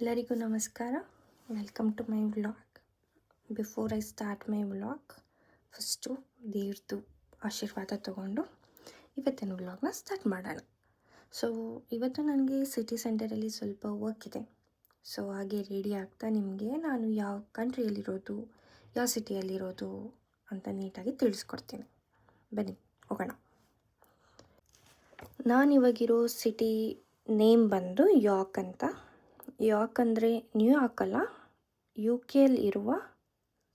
ಎಲ್ಲರಿಗೂ ನಮಸ್ಕಾರ. Welcome to my vlog. Before I start my vlog, first ದೇವ್ರದ್ದು ಆಶೀರ್ವಾದ ತಗೊಂಡು ಇವತ್ತಿನ ವ್ಲಾಗ್ನ ಸ್ಟಾರ್ಟ್ ಮಾಡೋಣ. ಸೊ ಇವತ್ತು ನನಗೆ ಸಿಟಿ ಸೆಂಟರಲ್ಲಿ ಸ್ವಲ್ಪ ವರ್ಕ್ ಇದೆ. ಸೊ ಹಾಗೆ ರೆಡಿ ಆಗ್ತಾ ನಿಮಗೆ ನಾನು ಯಾವ ಕಂಟ್ರಿಯಲ್ಲಿರೋದು, ಯಾವ ಸಿಟಿಯಲ್ಲಿರೋದು ಅಂತ ನೀಟಾಗಿ ತಿಳಿಸ್ಕೊಡ್ತೀನಿ. ಬನ್ನಿ ಹೋಗೋಣ. ನಾನಿವಾಗಿರೋ ಸಿಟಿ ನೇಮ್ ಬಂದು ಯಾರ್ಕ್ ಅಂತ. ಯಾರ್ಕ್ ಅಂದರೆ ನ್ಯೂಯಾರ್ಕ್ ಅಲ್ಲ, ಯು ಕೆಯಲ್ಲಿ ಇರುವ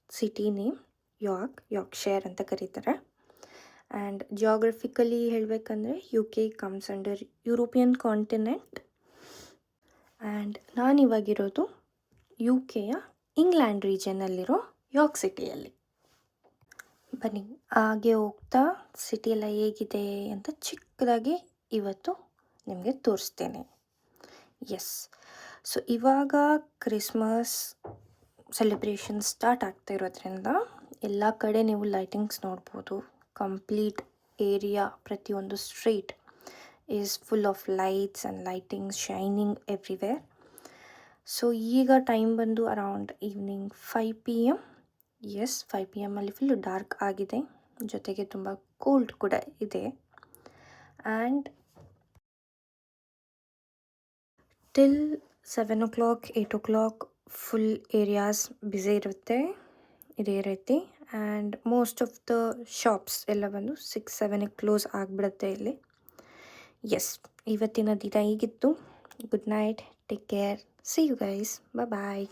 ಸಿಟಿ ನೇಮ್ ಯಾರ್ಕ್ಷೈರ್ ಅಂತ ಕರೀತಾರೆ. ಆ್ಯಂಡ್ ಜಿಯೋಗ್ರಫಿಕಲಿ ಹೇಳಬೇಕಂದ್ರೆ U K comes under European continent. And ನಾನಿವಾಗಿರೋದು ಯು ಕೆಯ ಇಂಗ್ಲೆಂಡ್ ರೀಜನಲ್ಲಿರೋ ಯಾರ್ಕ್ ಸಿಟಿಯಲ್ಲಿ. ಬನ್ನಿ ಹಾಗೆ ಹೋಗ್ತಾ ಸಿಟಿ ಎಲ್ಲ ಹೇಗಿದೆ ಅಂತ ಚಿಕ್ಕದಾಗಿ ಇವತ್ತು ನಿಮಗೆ ತೋರಿಸ್ತೇನೆ. ಎಸ್, ಸೊ ಇವಾಗ ಕ್ರಿಸ್ಮಸ್ ಸೆಲೆಬ್ರೇಷನ್ ಸ್ಟಾರ್ಟ್ ಆಗ್ತಾ ಇರೋದ್ರಿಂದ ಎಲ್ಲ ಕಡೆ ನೀವು ಲೈಟಿಂಗ್ಸ್ ನೋಡ್ಬೋದು. ಕಂಪ್ಲೀಟ್ ಏರಿಯಾ, ಪ್ರತಿಯೊಂದು street is full of lights and lightings shining everywhere. So ಈಗ ಟೈಮ್ ಬಂದು around evening 5 PM. Yes, 5 PM ಅಲ್ಲಿ ಫುಲ್ಲು ಡಾರ್ಕ್ ಆಗಿದೆ, ಜೊತೆಗೆ ತುಂಬ ಕೋಲ್ಡ್ ಕೂಡ ಇದೆ. And till 7 o'clock 8 o'clock full areas busy ಇರುತ್ತೆ ಇದೇ ರೀತಿ. And most of the shops ಎಲ್ಲ ಬಂದು 6-7 ಕ್ಲೋಸ್ ಆಗಿಬಿಡುತ್ತೆ ಇಲ್ಲಿ. ಎಸ್, ಇವತ್ತಿನ ದಿನ ಹೀಗಿತ್ತು. Good night, take care, see you guys, bye.